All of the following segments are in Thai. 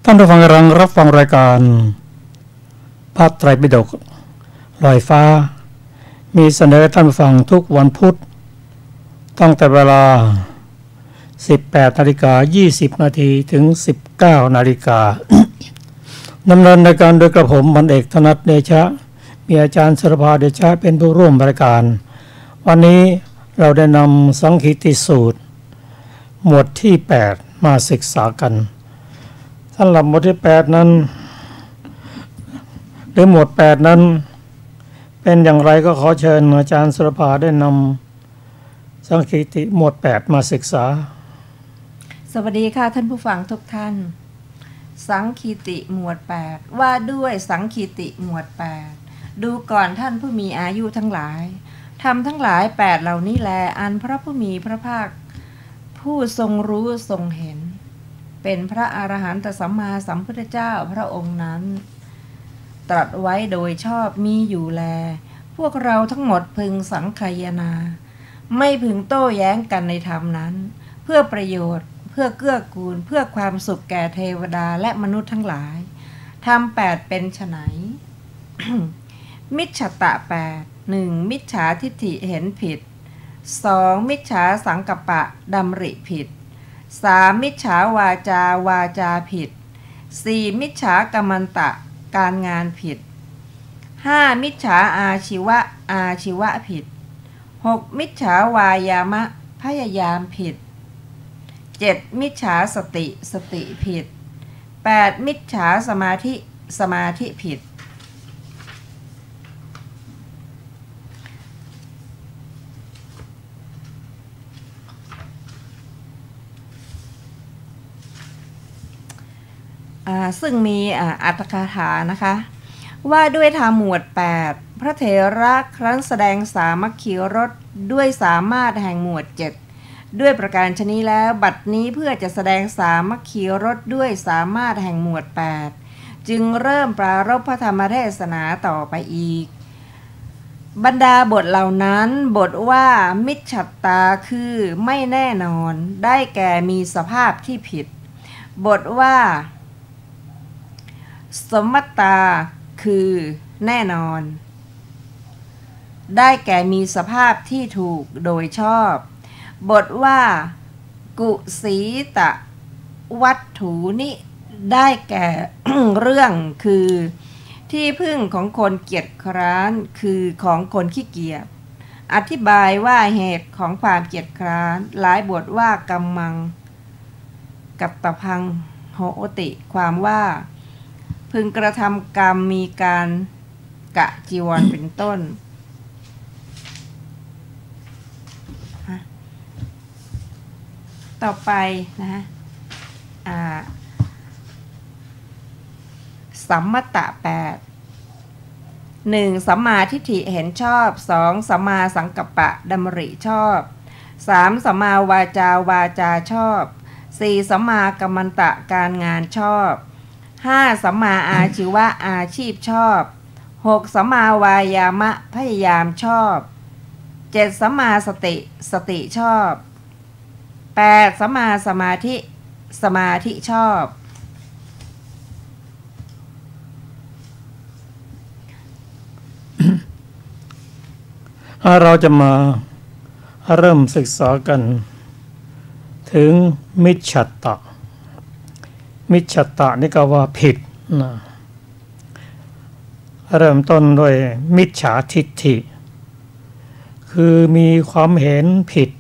ท่านผู้ฟังกำลังรับฟังรายการพระไตรปิฎกลอยฟ้ามีเสนอท่านผู้ฟังทุกวันพุธตั้งแต่เวลา 18:20 นาทีถึง 19 นาฬิกา ดำเนินรายการโดยกระผมพันเอกธนัทเดชะมีอาจารย์สรภาเดชะเป็นผู้ร่วมรายการวันนี้เราได้นำสังคีติสูตรหมวดที่ 8 มาศึกษากันสำหรับหมวดที่ 8 นั้นหรือหมวด 8 นั้นเป็นอย่างไรก็ขอเชิญอาจารย์สรภาได้นำสังคีติหมวด 8 มาศึกษาสวัสดีค่ะท่านผู้ฟังทุกท่านสังคีติหมวด 8 ว่าด้วยสังคีติหมวด 8 ดูก่อนท่านผู้มีอายุทั้งหลายทำทั้งหลาย8เหล่านี้แลอันพระผู้มีพระภาคผู้ทรงรู้ทรงเห็นเป็นพระอรหันตสัมมาสัมพุทธเจ้าพระองค์นั้นตรัสไว้โดยชอบมีอยู่แลพวกเราทั้งหมดพึงสังคายนาไม่พึงโต้แย้งกันในธรรมนั้นเพื่อประโยชน์เพื่อเกื้อกูลเพื่อความสุขแก่เทวดาและมนุษย์ทั้งหลายธรรม8เป็นไฉน มิจฉตะ8 1. มิจฉาทิฏฐิเห็นผิด 2. มิจฉาสังกัปปะดำริผิด 3. มิจฉาวาจาผิด 4. มิจฉากรรมันตะการงานผิด 5. มิจฉาอาชีวะผิด 6. มิจฉาวายามะพยายามผิด 7. มิจฉาสติผิด 8. มิจฉาสมาธิผิดซึ่งมีอัตถกถานะคะว่าด้วยธรรมหมวด 8 พระเถระครั้นแสดงสามัคคีรสด้วยสามารถแห่งหมวด 7 ด้วยประการชนี้แล้วบัดนี้เพื่อจะแสดงสามัคคีรสด้วยสามารถแห่งหมวด 8 จึงเริ่มปรารภพระธรรมเทศนาต่อไปอีกบรรดาบทเหล่านั้นบทว่ามิจฉัตตาคือไม่แน่นอนได้แก่มีสภาพที่ผิดบทว่าสมมัตตาคือแน่นอนได้แก่มีสภาพที่ถูกโดยชอบบทว่ากุสีตะวัตถุนิได้แก่ เรื่องคือที่พึ่งของคนเกียจคร้านคือของคนขี้เกียจอธิบายว่าเหตุของความเกียจคร้านหลายบทว่ากัมมังกัตตพังโหติความว่าพึงกระทำกรรมมีการกะจีวรเป็นต้นต่อไปนะฮะสัมมัตตะ8 1. สัมมาทิฏฐิเห็นชอบ 2. สัมมาสังกัปปะดำริชอบ 3. สัมมาวาจาชอบ 4. สัมมากัมมันตะการงานชอบ 5. สัมมาอาชีวะอาชีพชอบ 6. สัมมาวายามะพยายามชอบ 7. สัมมาสติชอบ 8. สัมมาสมาธิชอบเราจะมาเริ่มศึกษากันถึงมิจฉัตตะนี่ก็ว่าผิดนะเริ่มต้นด้วยมิจฉาทิฏฐิคือมีความเห็นผิด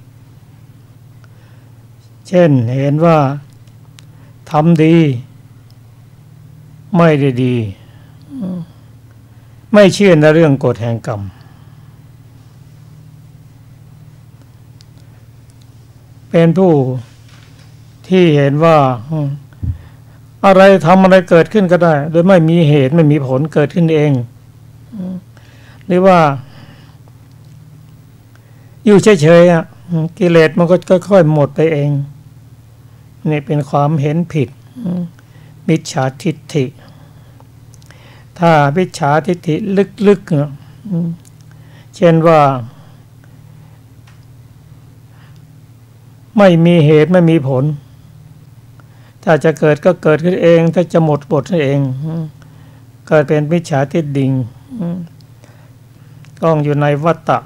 เช่นเห็นว่าทำดีไม่ได้ดีไม่เชื่อในเรื่องกฎแห่งกรรมเป็นผู้ที่เห็นว่าอะไรทำอะไรเกิดขึ้นก็ได้โดยไม่มีเหตุไม่มีผลเกิดขึ้นเองหรือว่าอยู่เฉยๆกิเลสมันก็ค่อยๆหมดไปเองนี่เป็นความเห็นผิดมิจฉาทิฏฐิถ้ามิจฉาทิฏฐิลึกๆเช่นว่าไม่มีเหตุไม่มีผล ถ้าจะเกิดก็เกิดขึ้นเองถ้าจะหมดเองเกิดเป็นมิจฉาทิฏฐิต้องอยู่ในวัฏฏะ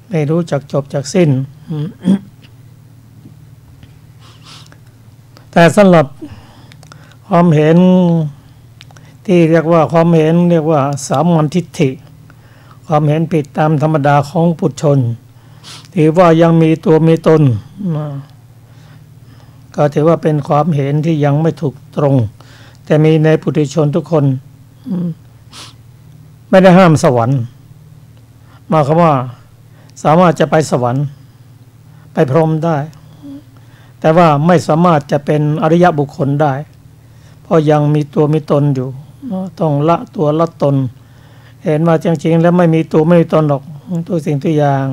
ไม่รู้จักจบจักสิ้น แต่สำหรับความเห็นที่เรียกว่าความเห็นเรียกว่าสามัญทิฏฐิความเห็นผิดตามธรรมดาของปุถุชนถือว่ายังมีตัวมีตนก็ถือว่าเป็นความเห็นที่ยังไม่ถูกตรงแต่มีในปุถุชนทุกคนไม่ได้ห้ามสวรรค์หมายความว่าสามารถจะไปสวรรค์ไปพรหมได้แต่ว่าไม่สามารถจะเป็นอริยบุคคลได้เพราะยังมีตัวมีตนอยู่ต้องละตัวละตนเห็นมาจริงๆแล้วไม่มีตัวไม่มีตนหรอกตัวสิ่งตัวอย่าง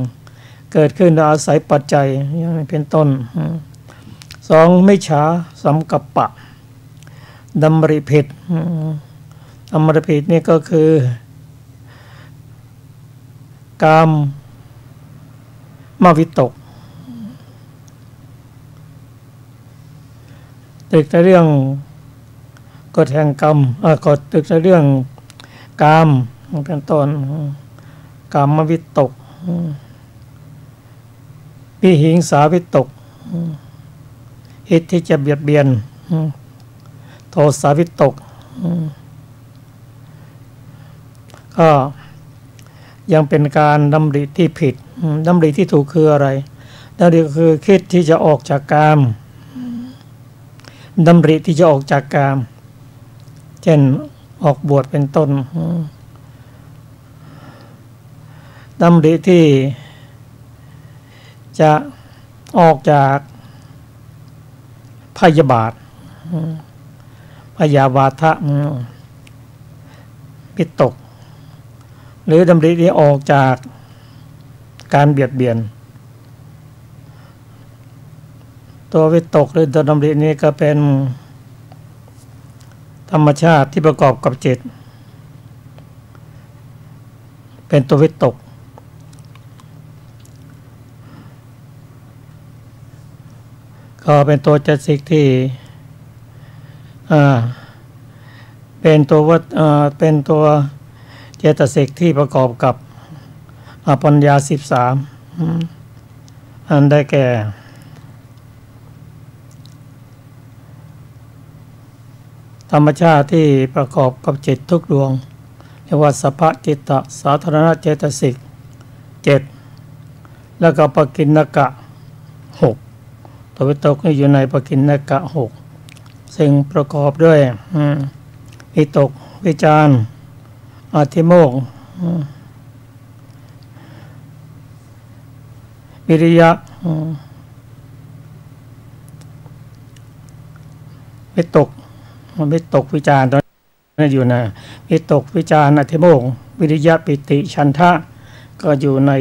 เกิดขึ้นโดยอาศัยปัจจัยอย่างนี้เป็นต้นสองมิจฉาสังกัปปะดำริผิดดำริผิดนี่ก็คือกามวิตกตึกในเรื่องกฎแห่งกรรมกฎตึกในเรื่องกามเป็นต้นกามวิตกวิหิงสาวิตกฮิตที่จะเบียดเบียนโทสาวิตกก็ยังเป็นการดำริที่ผิดดำริที่ถูกคืออะไรดำริก็คือคิดที่จะออกจากกามดำริที่จะออกจากกามเช่นออกบวชเป็นต้นดำริที่จะออกจากพยาบาทพยาบาทะวิตกหรือดำริที่ออกจากการเบียดเบียนตัววิตกหรือตัวดำรินี้ก็เป็นธรรมชาติที่ประกอบกับจิตเป็นตัววิตกก็เป็นตัวเจตสิกที่เป็นตัวเจตสิกที่ประกอบกับปัญญา13อันได้แก่ธรรมชาติที่ประกอบกับจิตทุกดวงเรียกว่าสัพพจิตตสาธารณเจตสิก7แล้วก็ปกิณกะ6ตัววิตกนี่อยู่ในปกิณกะ6ซึ่งประกอบด้วยวิตกวิจารอธิโมกข์วิริยะวิตกวิจารตอนนี้อยู่นะวิตกวิจารอธิโมกข์วิริยะปิติฉันทะก็อยู่ใน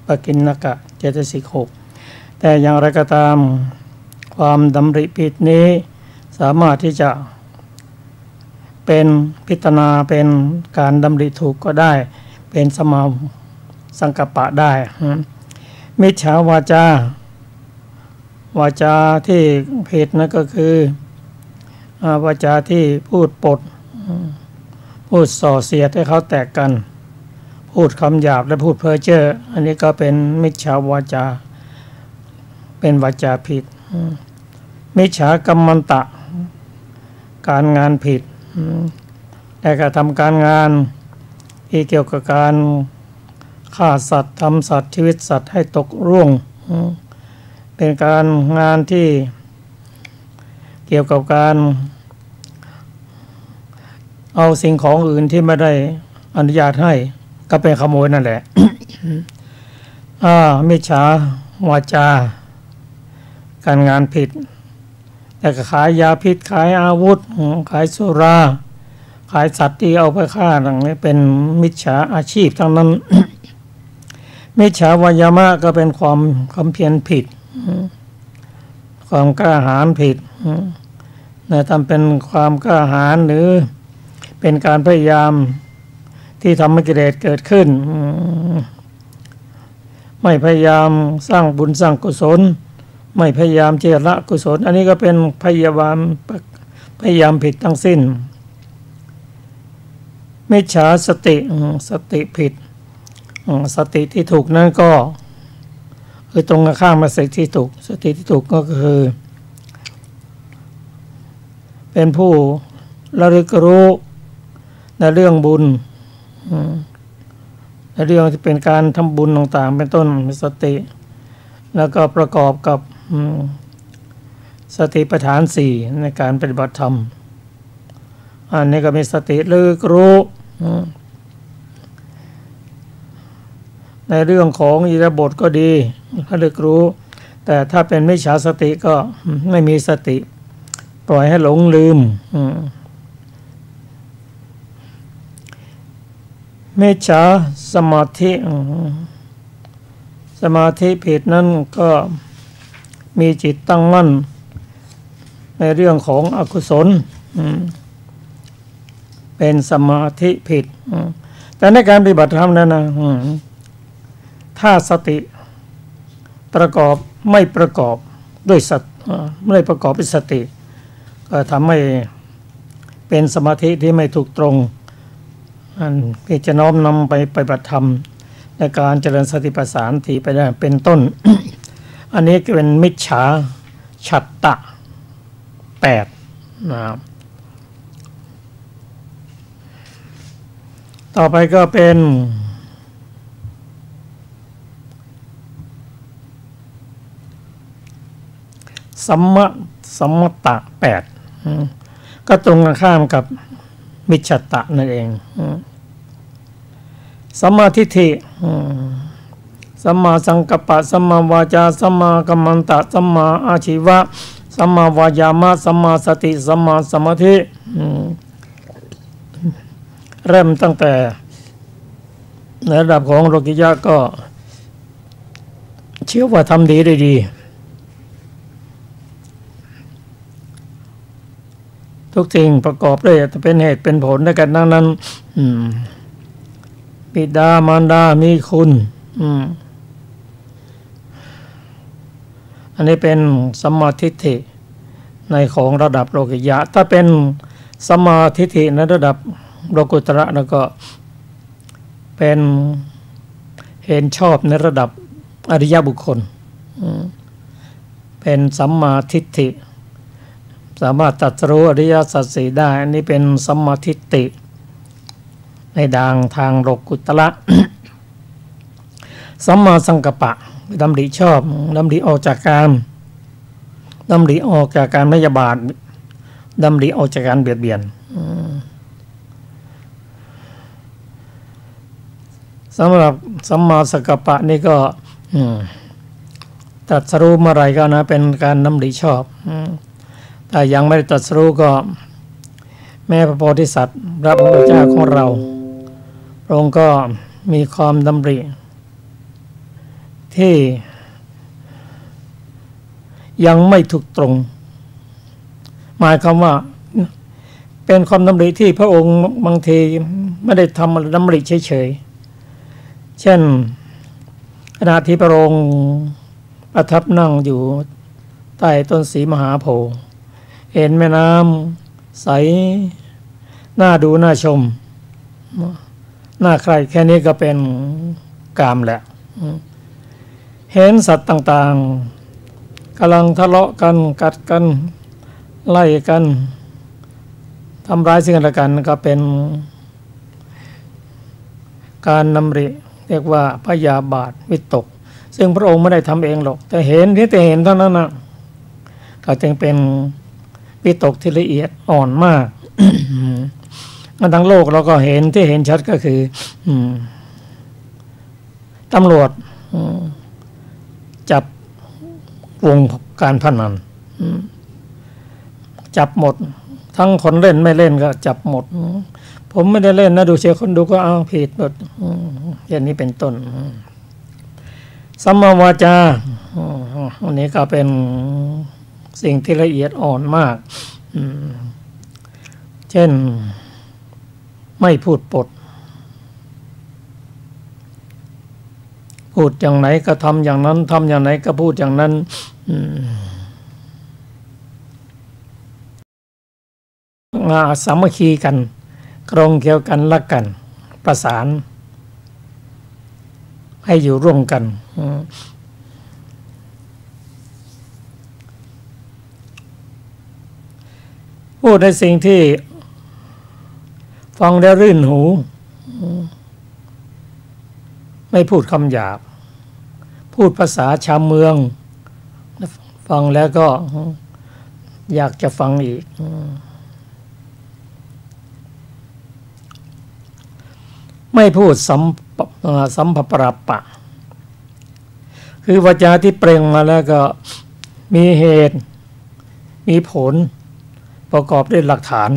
ปกิณกะเจตสิก6แต่อย่างไรก็ตามความดำริผิดนี้สามารถที่จะเป็นพิจารณาเป็นการดำริถูกก็ได้เป็นสมาสังกัปปะได้มิจฉาวาจาที่ผิดนั่นก็คือวาจาที่พูดปดพูดส่อเสียดให้เขาแตกกันพูดคำหยาบและพูดเพ้อเจ้ออันนี้ก็เป็นมิจฉาวาจาเป็นวาจาผิดมิจฉากัมมันตะการงานผิดแต่กระทำการงานที่เกี่ยวกับการฆ่าสัตว์ทำสัตว์ชีวิตสัตว์ให้ตกร่วงเป็นการงานที่เกี่ยวกับการเอาสิ่งของอื่นที่ไม่ได้อนุญาตให้ก็เป็นขโมยนั่นแหละ มิจฉาวาจาการงานผิดแต่ขายยาพิษขายอาวุธขายสุราขายสัตว์ที่เอาไปฆ่าต่างนี้เป็นมิจฉาอาชีพทั้งนั้น มิจฉาวายามะก็เป็นความเพียรผิดความกล้าหาญผิดทำเป็นความกล้าหาญหรือเป็นการพยายามที่ทำให้กิเลสเกิดขึ้นไม่พยายามสร้างบุญสร้างกุศล ไม่พยายามที่จะละกุศลอันนี้ก็เป็นพยายามผิดทั้งสิ้นมิจฉาสติผิดสติที่ถูกนั้นก็คือตรงกันข้ามกับสติที่ถูกสติที่ถูกก็คือเป็นผู้ระลึกรู้ในเรื่องบุญในเรื่องที่เป็นการทำบุญต่างๆเป็นต้นมีสติแล้วก็ประกอบกับสติปัฏฐานสี่ในการปฏิบัติธรรมอันนี้ก็มีสติระลึกรู้ในเรื่องของอิริยาบถก็ดีระลึกรู้แต่ถ้าเป็นมิจฉาสติก็ไม่มีสติปล่อยให้หลงลืมมิจฉาสมาธิผิดนั้นก็มีจิตตั้งมั่นในเรื่องของอกุศลเป็นสมาธิผิดแต่ในการปฏิบัติธรรมนั้นนะถ้าสติไม่ประกอบด้วยไม่ประกอบด้วยสติก็ทำให้เป็นสมาธิที่ไม่ถูกตรงที่จะน้อมนำไปปฏิบัติธรรมในการเจริญสติปัฏฐานที่ไปได้เป็นต้น อันนี้เป็นมิจฉาฉัตตะ8นะครับต่อไปก็เป็นสัมมตะ8ก็ตรงกันข้ามกับมิจฉาตะนั่นเองสัมมาทิฏฐิสัมมาสังกัปปะสัมมาวาจาสัมมากัมมันตะสัมมาอาชีวะสัมมาวายามะสัมมาสติสัมมาสมาธิเริ่มตั้งแต่ในระดับของโลกิยะก็เชื่อว่าทำดีได้ดีทุกสิ่งประกอบด้วยเป็นเหตุเป็นผลด้วยกันนั้นบิดามารดามีคุณอันนี้เป็นสัมมาทิฏฐิในของระดับโลกิยะถ้าเป็นสัมมาทิฏฐิในระดับโลกุตระแล้วก็เป็นเห็นชอบในระดับอริยบุคคลเป็นสัมมาทิฏฐิสามารถตรัสรู้อริยสัจสี่ได้อันนี้เป็นสัมมาทิฏฐิในทางโลกุตระ สัมมาสังกัปปะดำริชอบดำริออกจากการพยาบาทดำริออกจากการเบียดเบียนสำหรับสัมมาสังกัปปะนี่ก็ตรัสรู้เมื่อไรก็นะเป็นการดำริชอบแต่ยังไม่ได้ตรัสรู้ก็แม่พระโพธิสัตว์พระพุทธเจ้าของเราพระองค์ก็มีความดำริที่ยังไม่ถูกตรงหมายความว่าเป็นความดำริที่พระองค์บางทีไม่ได้ทำดำริเฉยๆเช่นขณะที่พระองค์ประทับนั่งอยู่ใต้ต้นศรีมหาโพธิ์เห็นแม่น้ำใสน่าดูน่าชมน่าใครแค่นี้ก็เป็นกามแหละเห็นสัตว์ต่างๆกำลังทะเลาะกันกัดกันไล่กันทำร้ายซึ่งกันและกันก็เป็นการดำริเรียกว่าพยาบาทวิตกซึ่งพระองค์ไม่ได้ทำเองหรอกแต่เห็นเท่านั้นนะก็จึงเป็นวิตกที่ละเอียดอ่อนมากมาทั้งโลกเราก็เห็นที่เห็นชัดก็คือตำรวจจับวงการพนันจับหมดทั้งคนเล่นไม่เล่นก็จับหมดผมไม่ได้เล่นนะดูเชียร์คนดูก็เอาผิดหมดอย่างนี้เป็นต้นสัมมาวาจาอันนี้ก็เป็นสิ่งที่ละเอียดอ่อนมากเช่นไม่พูดปด พูดอย่างไหนก็ทำอย่างนั้นทำอย่างไหนก็พูดอย่างนั้นสามัคคีกันกรงเกี่ยวกันรักกันประสานให้อยู่ร่วมกันพูดในสิ่งที่ฟังแล้วรื่นหูไม่พูดคำหยาบพูดภาษาชาวเมืองฟังแล้วก็อยากจะฟังอีกไม่พูดสัมภปรปะคือวาจาที่เปล่งมาแล้วก็มีเหตุมีผลประกอบด้วยหลักฐาน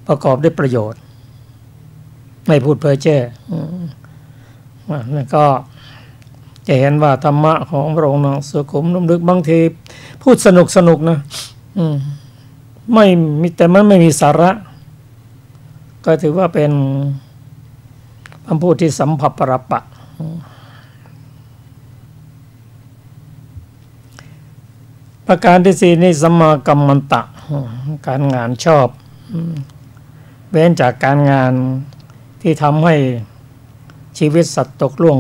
ประกอบด้วยประโยชน์ไม่พูดเพ้อเจ้อแล้วก็จะเห็นว่าธรรมะของพระองค์สุขุมนุ่มลึกบางทีพูดสนุกนะไม่มีแต่มันไม่มีสาระก็ถือว่าเป็นคำพูดที่สัมภปรปะประการที่สี่นี่สัมมากัมมันตะการงานชอบเว้นจากการงานที่ทำให้ชีวิตสัตว์ตกล่วง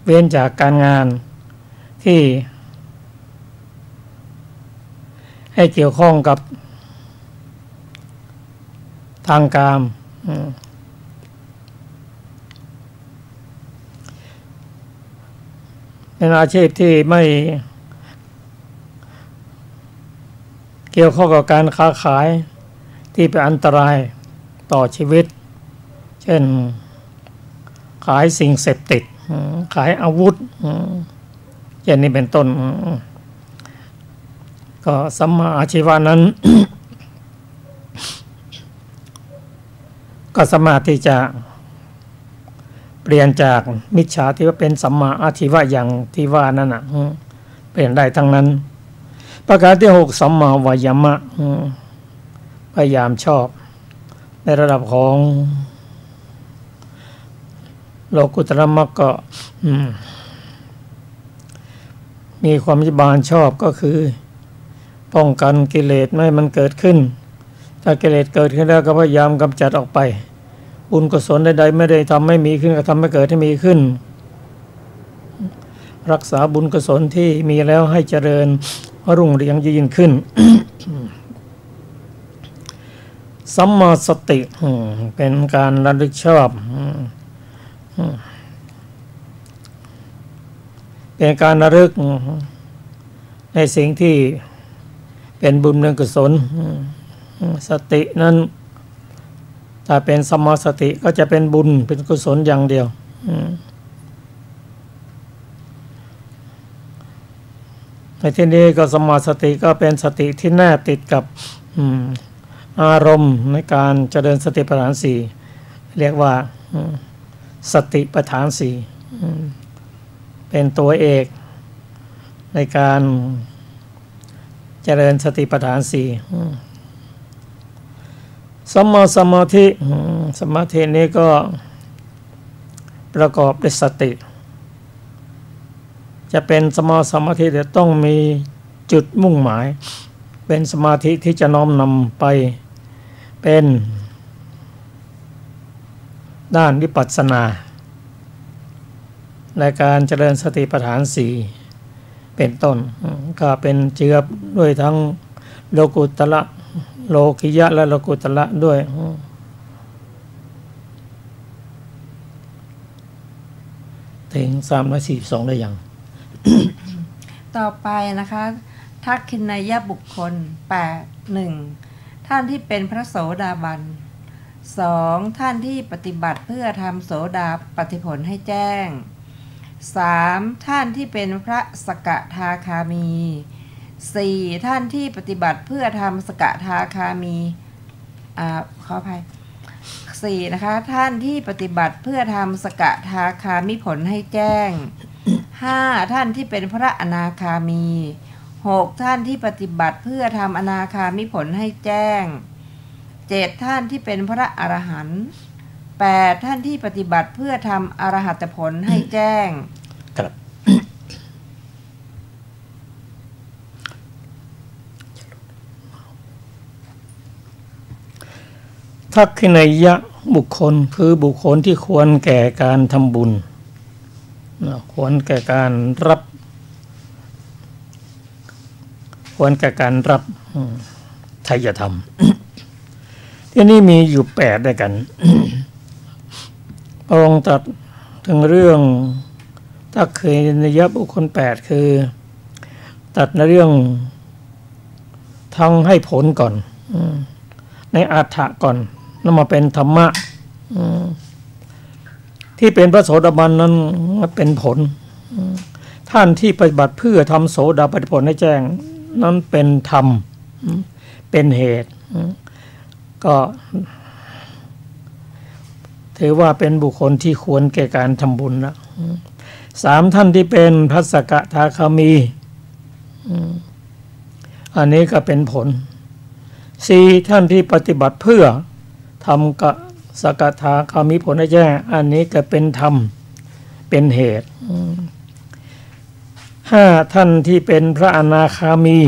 เว้นจากการงานที่ให้เกี่ยวข้องกับทางกามเป็นอาชีพที่ไม่เกี่ยวข้องกับการค้าขายที่เป็นอันตรายต่อชีวิตเช่นขายสิ่งเสพติดขายอาวุธอย่างนี้เป็นต้นก็สัมมาอาชีวะนั้น ก็สามารถที่จะเปลี่ยนจากมิจฉาที่ว่าเป็นสัมมาอาชีวะอย่างที่ว่านั่นน่ะเปลี่ยนได้ทั้งนั้นประการที่6สัมมาวายามะพยายามชอบในระดับของโลกุตตรมรรคก็มีความยิบาลชอบก็คือป้องกันกิเลสไม่ให้มันเกิดขึ้นถ้ากิเลสเกิดขึ้นแล้วก็พยายามกำจัดออกไปบุญกุศลใดๆไม่ได้ทำให้มีขึ้นก็ทำให้เกิดให้มีขึ้นรักษาบุญกุศลที่มีแล้วให้เจริญรุ่งเรืองยิ่งขึ้น สัมมาสติเป็นการระลึกชอบเป็นการระลึกในสิ่งที่เป็นบุญเป็นกุศลสตินั้นถ้าเป็นสัมมาสติก็จะเป็นบุญเป็นกุศลอย่างเดียวในที่นี้ก็สัมมาสติก็เป็นสติที่แนบติดกับอารมณ์ในการเจริญสติปัฏฐานสี่เรียกว่าสติปัฏฐานสี่เป็นตัวเอกในการเจริญสติปัฏฐานสี่สัมมาสมาธิสมาธินี้ก็ประกอบด้วยสติจะเป็นสมาสมาธิจะต้องมีจุดมุ่งหมายเป็นสมาธิที่จะน้อมนำไปเป็นด้านวิปัสสนาในการเจริญสติปัฏฐานสี่เป็นต้นก็เป็นเจือด้วยทั้งโลกุตตระโลกิยะและโลกุตระด้วยถึง342ได้ยัง ต่อไปนะคะทักขิณายบุคคล 8.1 ท่านที่เป็นพระโสดาบัน 2. ท่านที่ปฏิบัติเพื่อทำโสดาปัตติผลให้แจ้ง 3. ท่านที่เป็นพระสกทาคามี 4. ท่านที่ปฏิบัติเพื่อทำสกทาคามีขออภัย 4. นะคะท่านที่ปฏิบัติเพื่อทำสกทาคามิผลให้แจ้ง 5. ท่านที่เป็นพระอนาคามี 6. ท่านที่ปฏิบัติเพื่อทำอนาคามิผลให้แจ้ง 7. ท่านที่เป็นพระอรหันต์ 8. ท่านที่ปฏิบัติเพื่อทำอรหัตผลให้แจ้งครับทักขินัยยะบุคคลคือบุคคลที่ควรแก่การทำบุญควรแก่การรับไทยธรรม ที่นี่มีอยู่8ด้วยกัน พระองค์ตรัสถึงเรื่องทักขินัยยะบุคคล8คือตรัสในเรื่องทั้งให้ผลก่อนในอรรถะก่อนนำมาเป็นธรรมะที่เป็นพระโสดาบันนั้นเป็นผลท่านที่ปฏิบัติเพื่อทำโสดาปัตติผลให้แจ้งนั้นเป็นธรรมเป็นเหตุก็ถือว่าเป็นบุคคลที่ควรแก่การทำบุญละ3ท่านที่เป็นพระสกทาคามีอันนี้ก็เป็นผล4ท่านที่ปฏิบัติเพื่อทำกสกทาคามีผลให้แจ้งอันนี้ก็เป็นธรรมเป็นเหตุ5ท่านที่เป็นพระอนาคามี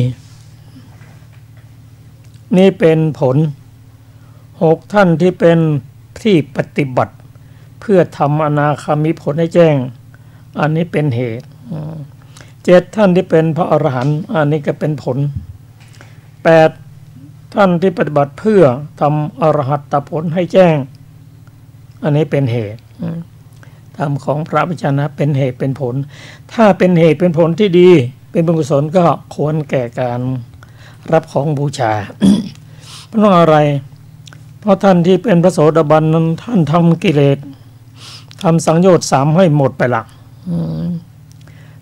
นี่เป็นผล6ท่านที่เป็นที่ปฏิบัติเพื่อทำอนาคามีผลให้แจ้งอันนี้เป็นเหตุ7ท่านที่เป็นพระอรหันต์อันนี้ก็เป็นผล8ท่านที่ปฏิบัติเพื่อทำอรหัตตผลให้แจ้งอันนี้เป็นเหตุธรรมของพระพุทธเจ้านะเป็นเหตุเป็นผลถ้าเป็นเหตุเป็นผลที่ดีเป็นบุญกุศลก็ควรแก่การรับของบูชา เพราะอะไรเพราะท่านที่เป็นพระโสดาบันนั้นท่านทำกิเลสทำสังโยชน์3ให้หมดไปละ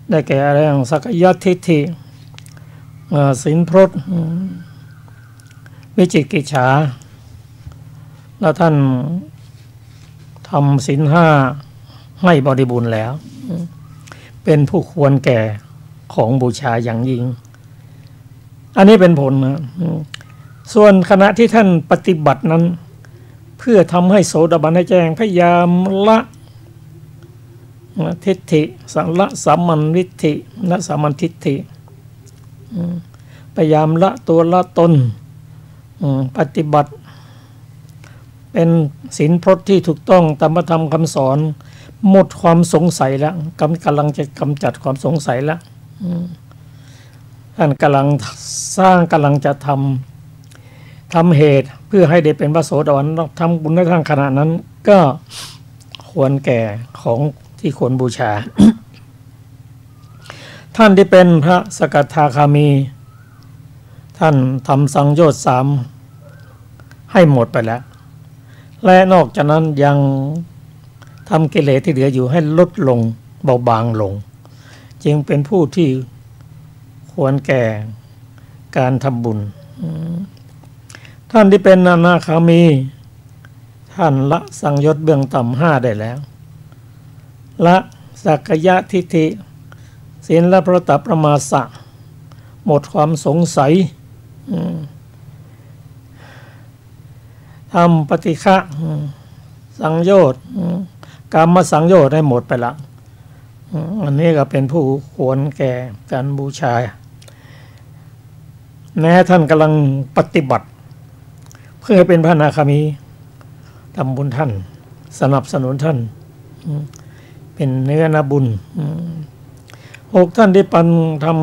ได้แก่อะไรอย่างสักยทิฏฐิศีลพรตวิจิกิจฉาแล้วท่านทำศีล5ให้บริบูรณ์แล้วเป็นผู้ควรแก่ของบูชาอย่างยิ่งอันนี้เป็นผลนะส่วนขณะที่ท่านปฏิบัตินั้นเพื่อทำให้โสดาบันให้แจ้งพยายามละทิฏฐิละสัมมันทิฏฐิละสัมมันทิฏฐิพยายามละตัวละตนปฏิบัติเป็นศีลพรตที่ถูกต้องตามพระธรรมคำสอนหมดความสงสัยแล้วกำลังจะกำจัดความสงสัยแล้วท่านกำลังสร้างกำลังจะทำเหตุเพื่อให้ได้เป็นพระโสดาบันทำบุญในทางขณะนั้นก็ควรแก่ของที่ควรบูชา ท่านที่เป็นพระสกทาคามีท่านทำสังโยชน์3ให้หมดไปแล้วและนอกจากนั้นยังทำกิเลสที่เหลืออยู่ให้ลดลงเบาบางลงจึงเป็นผู้ที่ควรแก่การทำบุญท่านที่เป็นอนาคามีท่านละสังโยชน์เบื้องต่ำ5ได้แล้วละสักกายทิฏฐิศีลและพระตประมาสะหมดความสงสัยทำปฏิฆะสังโยชน์กามสังโยชน์ได้หมดไปละอันนี้ก็เป็นผู้ควรแก่การบูชาแม้ท่านกำลังปฏิบัติเพื่อเป็นพระอนาคามีทำบุญท่านสนับสนุนท่านเป็นเนื้อนาบุญ6ท่านที่ปันทำ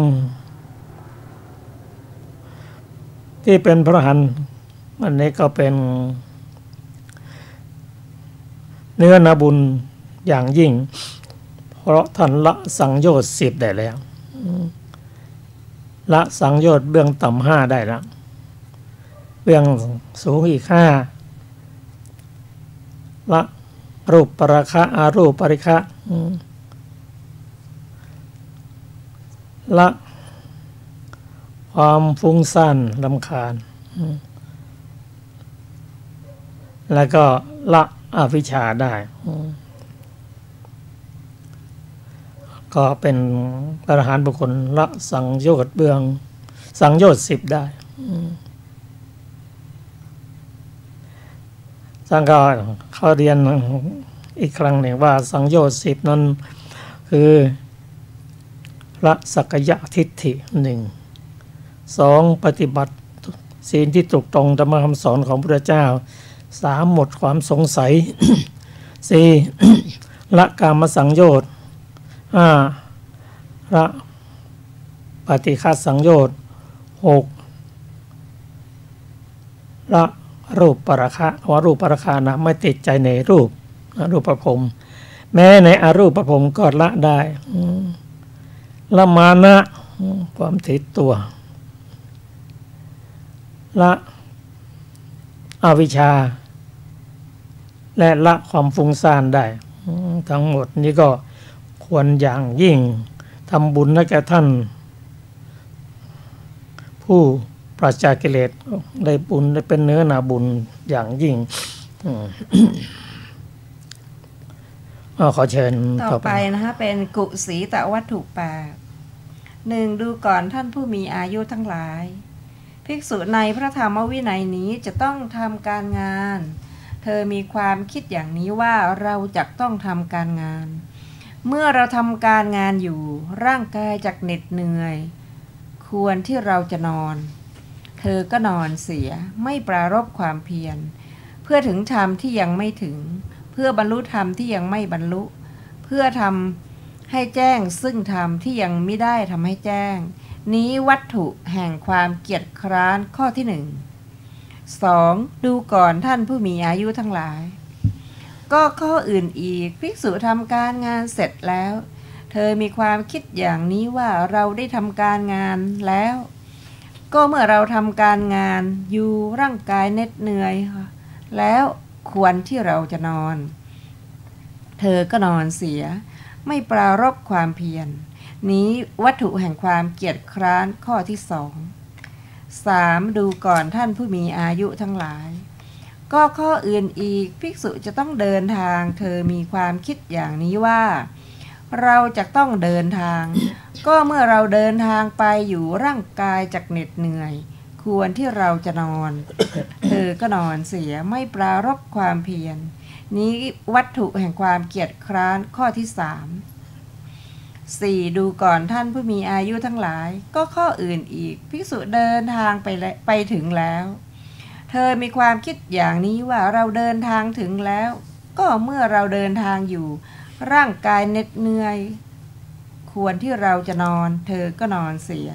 ที่เป็นพระอรหันต์อันนี้ก็เป็นเนื้อนาบุญอย่างยิ่งเพราะท่านละสังโยชน์10ได้แล้วละสังโยชน์เบื้องต่ำ5ได้แล้วเบื้องสูงอีก5ละรูปปราคะอารูปปริคะละความฟุ้งซ่านรำคาญแล้วก็ละอวิชชาได้ก็เป็นพระอรหันต์บุคคลละสังโยชน์เบื้องสังโยชน์10ได้ ท่านก็เขาเรียนอีกครั้งหนึ่งว่าสังโยชน์10นั้นคือละสักกายทิฏฐิ1 2ปฏิบัติศีลที่ถูกตรงตามคำสอนของพระพุทธเจ้า3หมดความสงสัย4ละกามสังโยชน์5ละปฏิฆาสังโยชน์6ละรูปปราคะว่ารูปปราคะนะไม่ติดใจในรูปประพรหมแม้ในอรูปประพรหมก็ละได้ละมานะความถือตัวละอวิชชาและละความฟุ้งซ่านได้ทั้งหมดนี้ก็ควรอย่างยิ่งทำบุญให้แก่ท่านผู้ปราศจากกิเลสได้บุญได้เป็นเนื้อนาบุญอย่างยิ่งขอเชิญต่อไปนะคะเป็นกุสีตวัตถุ8 1ดูก่อนท่านผู้มีอายุทั้งหลายภิกษุในพระธรรมวินัยนี้จะต้องทำการงานเธอมีความคิดอย่างนี้ว่าเราจะต้องทำการงานเมื่อเราทำการงานอยู่ร่างกายจักเหน็ดเหนื่อยควรที่เราจะนอนเธอก็นอนเสียไม่ปรารภความเพียรเพื่อถึงธรรมที่ยังไม่ถึงเพื่อบรรลุธรรมที่ยังไม่บรรลุเพื่อทำให้แจ้งซึ่งธรรมที่ยังไม่ได้ทำให้แจ้งนี้วัตถุแห่งความเกียจคร้านข้อที่1 2ดูก่อนท่านผู้มีอายุทั้งหลายก็ข้ออื่นอีกภิกษุทำการงานเสร็จแล้วเธอมีความคิดอย่างนี้ว่าเราได้ทำการงานแล้วก็เมื่อเราทำการงานอยู่ร่างกายเหน็ดเหนื่อยแล้วควรที่เราจะนอนเธอก็นอนเสียไม่ปรารภความเพียรนี้วัตถุแห่งความเกียจคร้านข้อที่3 ดูก่อนท่านผู้มีอายุทั้งหลายก็ข้ออื่นอีกภิกษุจะต้องเดินทางเธอมีความคิดอย่างนี้ว่าเราจะต้องเดินทางก็เมื่อเราเดินทางไปอยู่ร่างกายจักเหน็ดเหนื่อยควรที่เราจะนอนเธอก็นอนเสียไม่ปรารภความเพียรนี้วัตถุแห่งความเกียจคร้านข้อที่4 ดูก่อนท่านผู้มีอายุทั้งหลายก็ข้ออื่นอีกภิกษุเดินทางไปถึงแล้วเธอมีความคิดอย่างนี้ว่าเราเดินทางถึงแล้วก็เมื่อเราเดินทางอยู่ร่างกายเหน็ดเหนื่อยควรที่เราจะนอนเธอก็นอนเสีย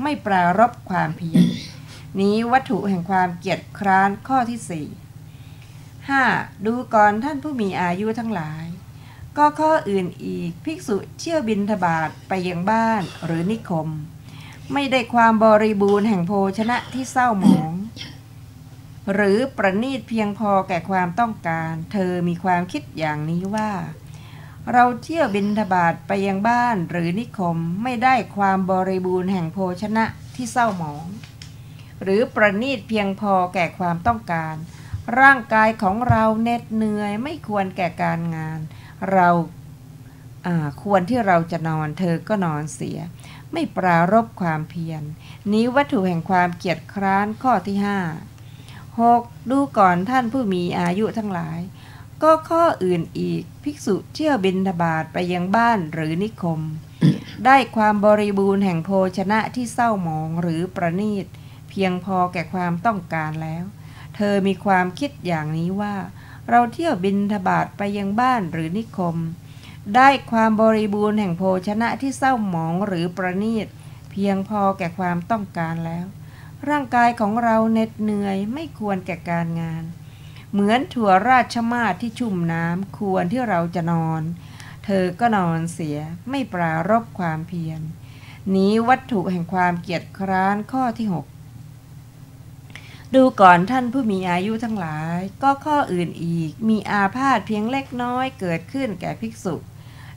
ไม่ปรารภความเพียรนี้วัตถุแห่งความเกียจคร้านข้อที่4 ดูก่อนท่านผู้มีอายุทั้งหลายก็ข้ออื่นอีกภิกษุเที่ยวบิณฑบาตไปยังบ้านหรือนิคมไม่ได้ความบริบูรณ์แห่งโภชนะที่เศร้าหมองหรือประณีตเพียงพอแก่ความต้องการเธอมีความคิดอย่างนี้ว่าเราเที่ยวบิณฑบาตไปยังบ้านหรือนิคมไม่ได้ความบริบูรณ์แห่งโภชนะที่เศร้าหมองหรือประณีตเพียงพอแก่ความต้องการร่างกายของเราเหน็ดเหนื่อยไม่ควรแก่การงานเราควรที่เราจะนอนเธอก็นอนเสียไม่ปรารภความเพียรนี้วัตถุแห่งความเกียจคร้านข้อที่6 ดูก่อนท่านผู้มีอายุทั้งหลายก็ข้ออื่นอีกภิกษุเที่ยวบิณฑบาตไปยังบ้านหรือนิคมได้ความบริบูรณ์แห่งโภชนะที่เศร้าหมองหรือประณีตเพียงพอแก่ความต้องการแล้วเธอมีความคิดอย่างนี้ว่าเราเที่ยวบิณฑบาตไปยังบ้านหรือนิคมได้ความบริบูรณ์แห่งโภชนะที่เศร้าหมองหรือประณีตเพียงพอแก่ความต้องการแล้วร่างกายของเราเหน็ดเหนื่อยไม่ควรแก่การงานเหมือนถั่วราชมาศที่ชุ่มน้ำควรที่เราจะนอนเธอก็นอนเสียไม่ปรารภความเพียรนี้วัตถุแห่งความเกียจคร้านข้อที่6 ดูก่อนท่านผู้มีอายุทั้งหลายก็ข้ออื่นอีกมีอาพาธเพียงเล็กน้อยเกิดขึ้นแก่ภิกษุ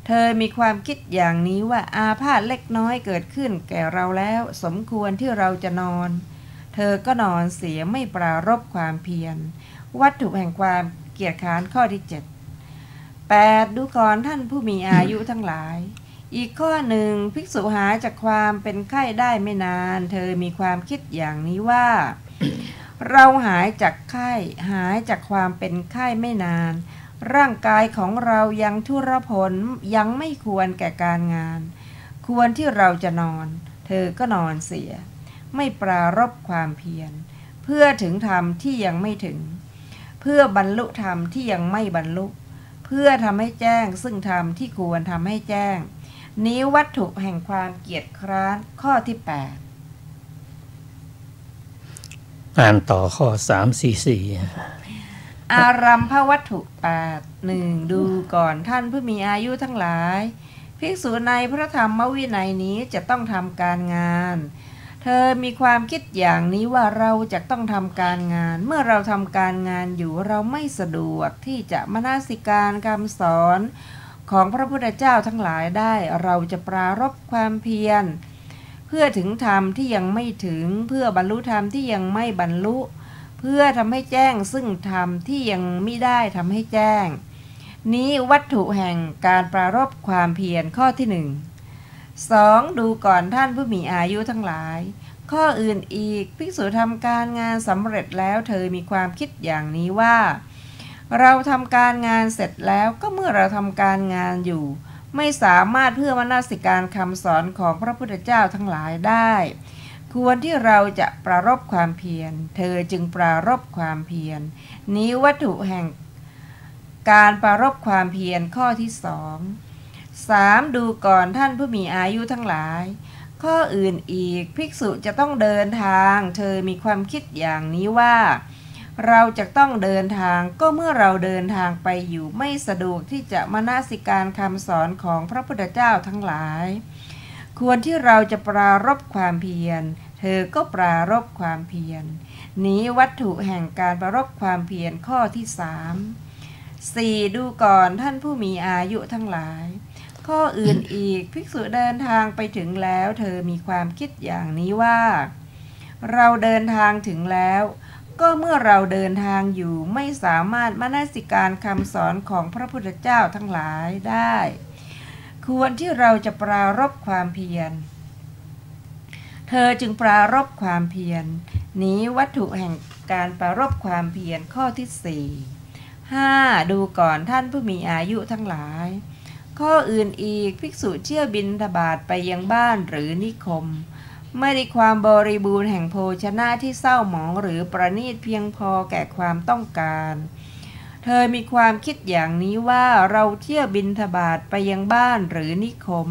เธอมีความคิดอย่างนี้ว่าอาพาธเล็กน้อยเกิดขึ้นแก่เราแล้วสมควรที่เราจะนอนเธอก็นอนเสียไม่ปรารภความเพียรวัตถุแห่งความเกียจคร้านข้อที่8 ดูก่อนท่านผู้มีอายุทั้งหลายอีกข้อหนึ่งภิกษุหายจากความเป็นไข้ได้ไม่นานเธอมีความคิดอย่างนี้ว่า เราหายจากไข้หายจากความเป็นไข้ไม่นานร่างกายของเรายังทุรพลยังไม่ควรแก่การงานควรที่เราจะนอนเธอก็นอนเสียไม่ปรารภความเพียรเพื่อถึงธรรมที่ยังไม่ถึงเพื่อบรรลุธรรมที่ยังไม่บรรลุเพื่อทำให้แจ้งซึ่งธรรมที่ควรทำให้แจ้งนี้วัตถุแห่งความเกียจคร้านข้อที่8อ่านต่อข้อ344อารัมภวัตถุ8 1ดูก่อนท่านผู้มีอายุทั้งหลายภิกษุในพระธรรมวินัยนี้จะต้องทำการงานเธอมีความคิดอย่างนี้ว่าเราจะต้องทำการงานเมื่อเราทำการงานอยู่เราไม่สะดวกที่จะมนสิการคำสอนของพระพุทธเจ้าทั้งหลายได้เราจะปรารภความเพียรเพื่อถึงธรรมที่ยังไม่ถึงเพื่อบรรลุธรรมที่ยังไม่บรรลุเพื่อทำให้แจ้งซึ่งธรรมที่ยังไม่ได้ทำให้แจ้งนี้วัตถุแห่งการปรารภความเพียรข้อที่1 2ดูก่อนท่านผู้มีอายุทั้งหลายข้ออื่นอีกภิกษุทำการงานสำเร็จแล้วเธอมีความคิดอย่างนี้ว่าเราทำการงานเสร็จแล้วก็เมื่อเราทำการงานอยู่ไม่สามารถเพื่อมนสิการคำสอนของพระพุทธเจ้าทั้งหลายได้ควรที่เราจะปรารภความเพียรเธอจึงปรารภความเพียรนี้วัตถุแห่งการปรารภความเพียรข้อที่3ดูก่อนท่านผู้มีอายุทั้งหลายข้ออื่นอีกภิกษุจะต้องเดินทางเธอมีความคิดอย่างนี้ว่าเราจะต้องเดินทางก็เมื่อเราเดินทางไปอยู่ไม่สะดวกที่จะมนสิการคำสอนของพระพุทธเจ้าทั้งหลายควรที่เราจะปรารภความเพียรเธอก็ปรารภความเพียรนี้วัตถุแห่งการปรารภความเพียรข้อที่4ดูก่อนท่านผู้มีอายุทั้งหลายข้ออื่นอีกภิกษุเดินทางไปถึงแล้วเธอมีความคิดอย่างนี้ว่าเราเดินทางถึงแล้วก็เมื่อเราเดินทางอยู่ไม่สามารถมนสิการคำสอนของพระพุทธเจ้าทั้งหลายได้ควรที่เราจะปรารภความเพียรเธอจึงปรารภความเพียรนี้วัตถุแห่งการปรารภความเพียรข้อที่4ดูก่อนท่านผู้มีอายุทั้งหลายข้ออื่นอีกภิกษุเที่ยวบิณฑบาตไปยังบ้านหรือนิคมไม่ได้ความบริบูรณ์แห่งโภชนะที่เศร้าหมองหรือประณีตเพียงพอแก่ความต้องการเธอมีความคิดอย่างนี้ว่าเราเที่ยวบิณฑบาตไปยังบ้านหรือนิคม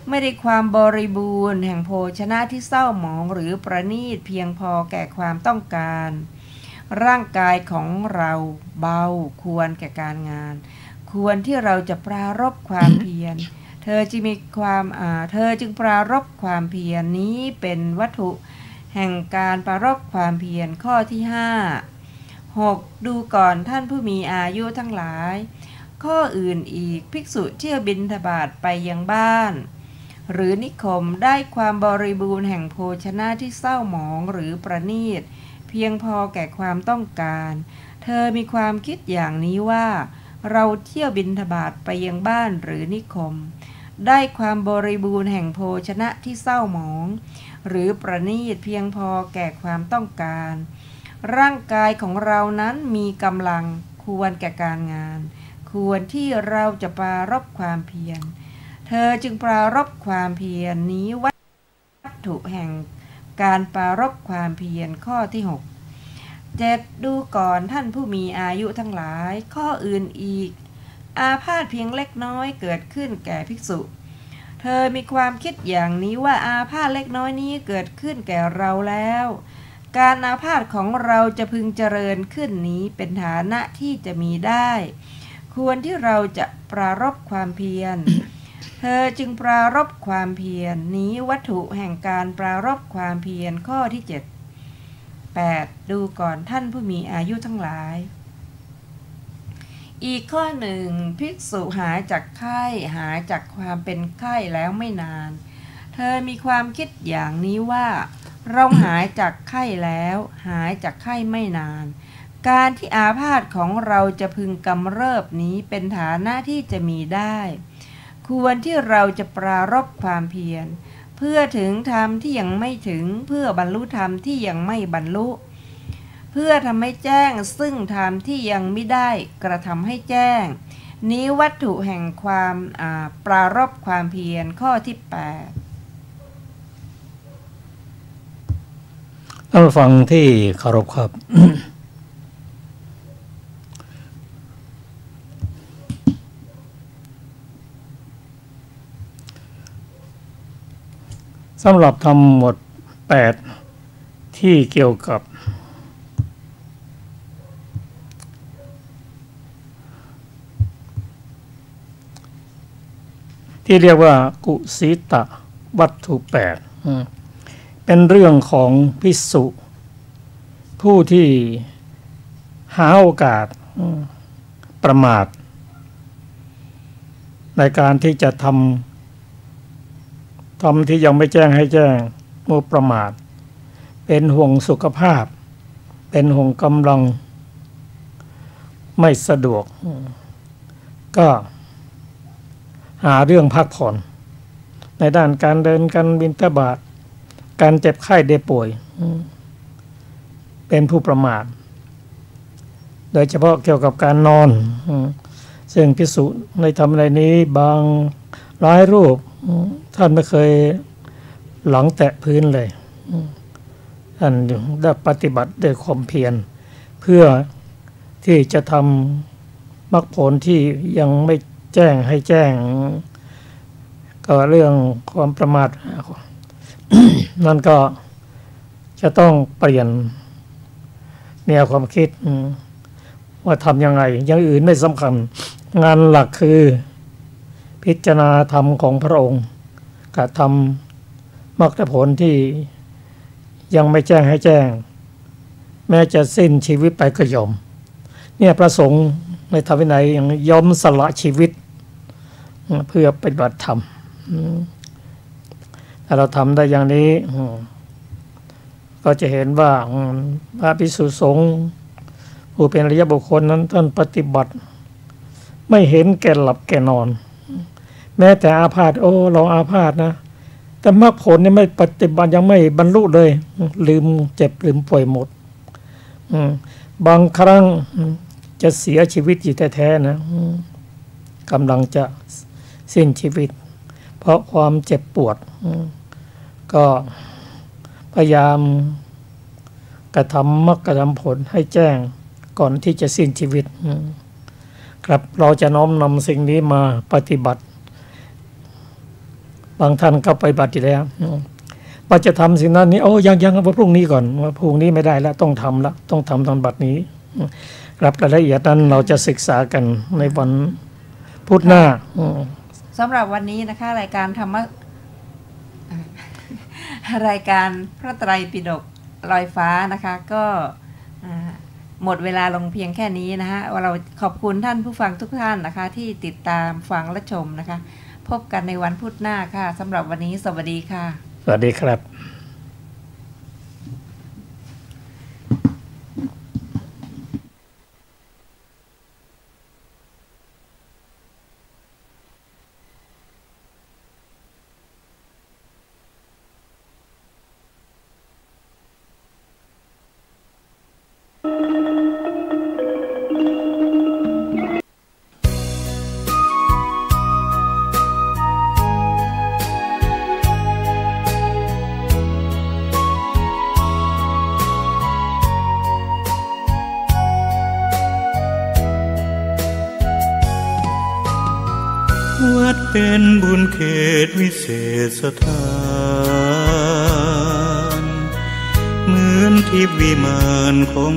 ไม่ได้ความบริบูรณ์แห่งโภชนะที่เศร้าหมองหรือประณีตเพียงพอแก่ความต้องการร่างกายของเราเบาควรแก่การงานควรที่เราจะปรารภความเพียรเธอจึงปรารภความเพียรนี้เป็นวัตถุแห่งการปรารภความเพียรข้อที่6ดูก่อนท่านผู้มีอายุทั้งหลายข้ออื่นอีกภิกษุเที่ยวบิณฑบาตไปยังบ้านหรือนิคมได้ความบริบูรณ์แห่งโภชนะที่เศร้าหมองหรือประณีตเพียงพอแก่ความต้องการเธอมีความคิดอย่างนี้ว่าเราเที่ยวบิณฑบาตไปยังบ้านหรือนิคมได้ความบริบูรณ์แห่งโภชนะที่เศร้าหมองหรือประณีตเพียงพอแก่ความต้องการร่างกายของเรานั้นมีกำลังควรแก่การงานควรที่เราจะปรารภความเพียรเธอจึงปรารภความเพียรนี้วัตถุแห่งการปรารภความเพียรข้อที่7ดูก่อนท่านผู้มีอายุทั้งหลายข้ออื่นอีกอาพาธเพียงเล็กน้อยเกิดขึ้นแก่ภิกษุเธอมีความคิดอย่างนี้ว่าอาพาธเล็กน้อยนี้เกิดขึ้นแก่เราแล้วการอาพาธของเราจะพึงเจริญขึ้นนี้เป็นฐานะที่จะมีได้ควรที่เราจะปรารภความเพียรเธอจึงปรารภความเพียรนี้วัตถุแห่งการปรารภความเพียรข้อที่8ดูก่อนท่านผู้มีอายุทั้งหลายอีกข้อหนึ่งภิกษุหายจากไข้หายจากความเป็นไข้แล้วไม่นานเธอมีความคิดอย่างนี้ว่าเราหายจากไข้แล้วหายจากไข้ไม่นานการที่อาพาธของเราจะพึงกำเริบนี้เป็นฐานะที่จะมีได้ควรที่เราจะปรารภความเพียรเพื่อถึงธรรมที่ยังไม่ถึงเพื่อบรรลุธรรมที่ยังไม่บรรลุ เพื่อทำให้แจ้งซึ่งธรรมที่ยังไม่ได้กระทำให้แจ้งนี้วัตถุแห่งความปรารภความเพียรข้อที่8ท่านผู้ฟังที่เคารพครับ สำหรับธรรมหมวด8ที่เกี่ยวกับที่เรียกว่ากุสิตะวัตถุ8เป็นเรื่องของภิกษุผู้ที่หาโอกาสประมาทในการที่จะทำที่ยังไม่แจ้งให้แจ้งมัวประมาทเป็นห่วงสุขภาพเป็นห่วงกำลังไม่สะดวกก็หาเรื่องพักผ่อนในด้านการเดินการบิณฑบาตการเจ็บไข้ได้ป่วยเป็นผู้ประมาทโดยเฉพาะเกี่ยวกับการนอนซึ่งภิกษุในธรรมในนี้บางหลายรูปท่านไม่เคยหลังแตะพื้นเลยท่านได้ปฏิบัติด้วยความเพียรเพื่อที่จะทำมรรคผลที่ยังไม่แจ้งให้แจ้งก็เรื่องความประมาท นั่นก็จะต้องเปลี่ยนแนวความคิดว่าทำยังไงอย่างอื่นไม่สำคัญงานหลักคือพิจารณาธรรมของพระองค์กับทำมรรคผลที่ยังไม่แจ้งให้แจ้งแม้จะสิ้นชีวิตไปก็ยอมเนี่ยพระสงฆ์ในธรรมวินัยยังยอมสละชีวิตเพื่อปฏิบัติธรรมถ้าเราทำได้อย่างนี้ก็จะเห็นว่าพระภิกษุสงฆ์ผู้เป็นอริยบุคคลนั้นท่านปฏิบัติไม่เห็นแก่หลับแก่นอนแม้แต่อาพาธเราอาพาธนะแต่มรรคผลนี่ไม่ปฏิบัติยังไม่บรรลุเลยลืมเจ็บลืมป่วยหมดบางครั้งจะเสียชีวิตอยู่แท้ๆนะกำลังจะสิ้นชีวิตเพราะความเจ็บปวดก็พยายามกระทำมรรคกระทำผลให้แจ้งก่อนที่จะสิ้นชีวิตครับเราจะน้อมนำสิ่งนี้มาปฏิบัติบางท่านก็ปฏิบัติอยู่แล้วว่าจะทำสิ่งนั้นนี้ยังว่าพรุ่งนี้ก่อนว่าพรุ่งนี้ไม่ได้แล้วต้องทำละต้องทำตอนบัดนี้ครับรายละเอียดนั้นเราจะศึกษากันในวันพุธหน้าสำหรับวันนี้นะคะรายการธรรมะรายการพระไตรปิฎกลอยฟ้านะคะก็หมดเวลาลงเพียงแค่นี้นะคะเราขอบคุณท่านผู้ฟังทุกท่านนะคะที่ติดตามฟังและชมนะคะพบกันในวันพุธหน้าค่ะสำหรับวันนี้สวัสดีค่ะสวัสดีครับวัดเป็นบุญเขตวิเศษสถานเหมือนทิพย์วิมานของ